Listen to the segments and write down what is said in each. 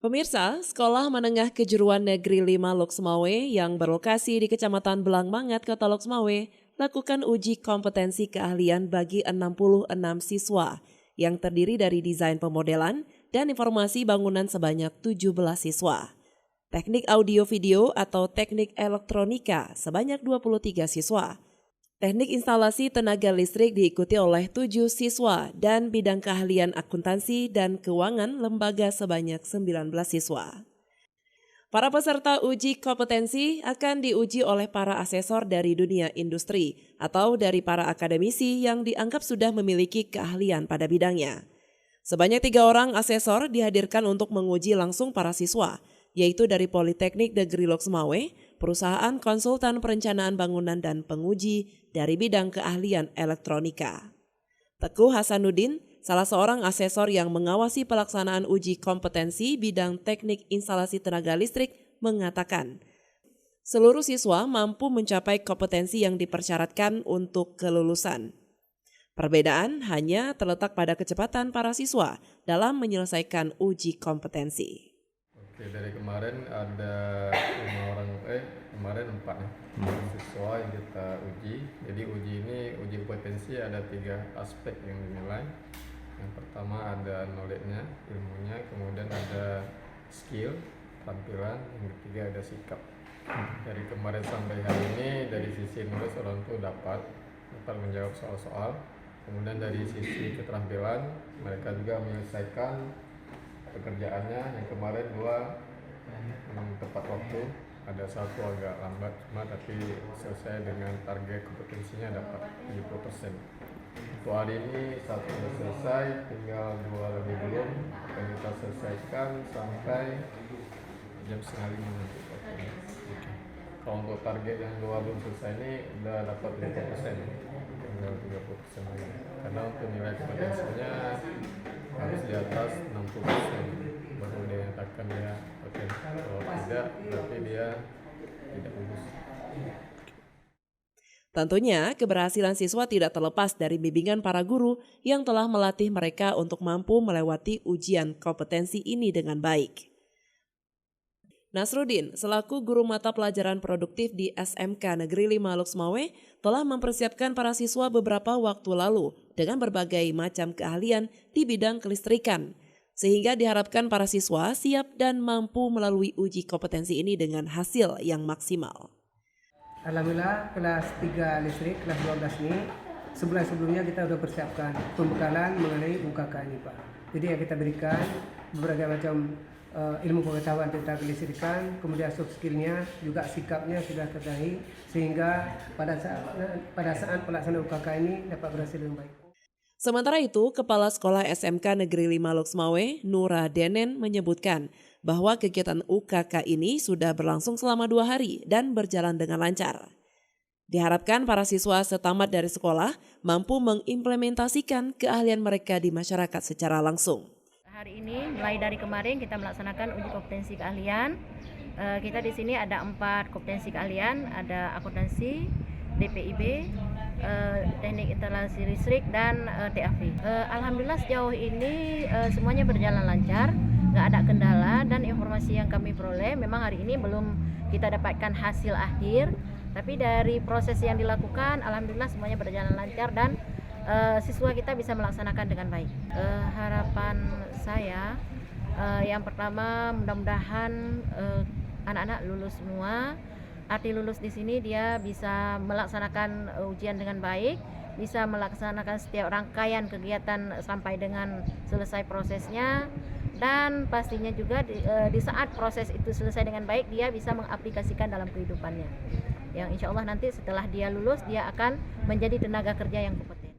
Pemirsa, Sekolah Menengah Kejuruan Negeri 5 Loksmawe yang berlokasi di Kecamatan Belangmangat, Kota Loksmawe, lakukan uji kompetensi keahlian bagi 66 siswa yang terdiri dari desain pemodelan dan informasi bangunan sebanyak 17 siswa. Teknik audio video atau teknik elektronika sebanyak 23 siswa. Teknik instalasi tenaga listrik diikuti oleh 7 siswa dan bidang keahlian akuntansi dan keuangan lembaga sebanyak 19 siswa. Para peserta uji kompetensi akan diuji oleh para asesor dari dunia industri atau dari para akademisi yang dianggap sudah memiliki keahlian pada bidangnya. Sebanyak 3 orang asesor dihadirkan untuk menguji langsung para siswa, yaitu dari Politeknik Negeri Loksmawe, perusahaan konsultan perencanaan bangunan dan penguji dari bidang keahlian elektronika. Teguh Hasanuddin, salah seorang asesor yang mengawasi pelaksanaan uji kompetensi bidang teknik instalasi tenaga listrik, mengatakan, seluruh siswa mampu mencapai kompetensi yang dipersyaratkan untuk kelulusan. Perbedaan hanya terletak pada kecepatan para siswa dalam menyelesaikan uji kompetensi. Oke, dari kemarin ada 4 siswa yang kita uji. Jadi uji kompetensi ada 3 aspek yang dinilai. Yang pertama ada knowledge-nya, ilmunya, kemudian ada skill, tampilan, yang ketiga ada sikap. Dari kemarin sampai hari ini dari sisi nulis orang tuh dapat menjawab soal-soal. Kemudian dari sisi keterampilan mereka juga menyelesaikan pekerjaannya. Yang kemarin 2 tepat waktu, ada 1 agak lambat tapi selesai dengan target kompetensinya dapat 70%. Untuk hari ini 1 sudah selesai, tinggal 2 lagi belum, akan kita selesaikan sampai jam 4:30 nanti. Kalau untuk target yang 2 belum selesai ini udah dapat 50%, tinggal 30% lagi. Karena untuk nilai kompetensinya harus di atas 60%, baru dia nyatakan dia oke. Kalau tidak, berarti dia tidak lulus. Tentunya, keberhasilan siswa tidak terlepas dari bimbingan para guru yang telah melatih mereka untuk mampu melewati ujian kompetensi ini dengan baik. Nasruddin, selaku guru mata pelajaran produktif di SMK Negeri 5 Loksmawe, telah mempersiapkan para siswa beberapa waktu lalu dengan berbagai macam keahlian di bidang kelistrikan, sehingga diharapkan para siswa siap dan mampu melalui uji kompetensi ini dengan hasil yang maksimal. Alhamdulillah kelas 3 listrik, kelas 12 ini sebulan sebelumnya kita sudah persiapkan pembekalan mengenai UKK ini Pak. Jadi yang kita berikan berbagai macam ilmu pengetahuan tentang kelistrikan, kemudian soft skillnya, juga sikapnya sudah terdahi, sehingga pada saat pelaksanaan UKK ini dapat berhasil dengan baik. Sementara itu, Kepala Sekolah SMK Negeri 5 Loksmawe, Nura Denen, menyebutkan bahwa kegiatan UKK ini sudah berlangsung selama 2 hari dan berjalan dengan lancar. Diharapkan para siswa setamat dari sekolah mampu mengimplementasikan keahlian mereka di masyarakat secara langsung. Hari ini mulai dari kemarin kita melaksanakan uji kompetensi keahlian. Kita di sini ada 4 kompetensi keahlian, ada akuntansi, DPIB, teknik instalasi listrik dan TAV. Alhamdulillah sejauh ini semuanya berjalan lancar, nggak ada kendala, dan informasi yang kami peroleh memang hari ini belum kita dapatkan hasil akhir, tapi dari proses yang dilakukan alhamdulillah semuanya berjalan lancar dan siswa kita bisa melaksanakan dengan baik. Harapan saya yang pertama mudah-mudahan anak-anak lulus semua. Arti lulus di sini dia bisa melaksanakan ujian dengan baik, bisa melaksanakan setiap rangkaian kegiatan sampai dengan selesai prosesnya, dan pastinya juga di saat proses itu selesai dengan baik dia bisa mengaplikasikan dalam kehidupannya. Yang insya Allah nanti setelah dia lulus dia akan menjadi tenaga kerja yang kompeten.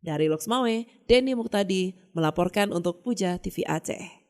Dari Loksmawe, Denny Muktadi melaporkan untuk Puja TV Aceh.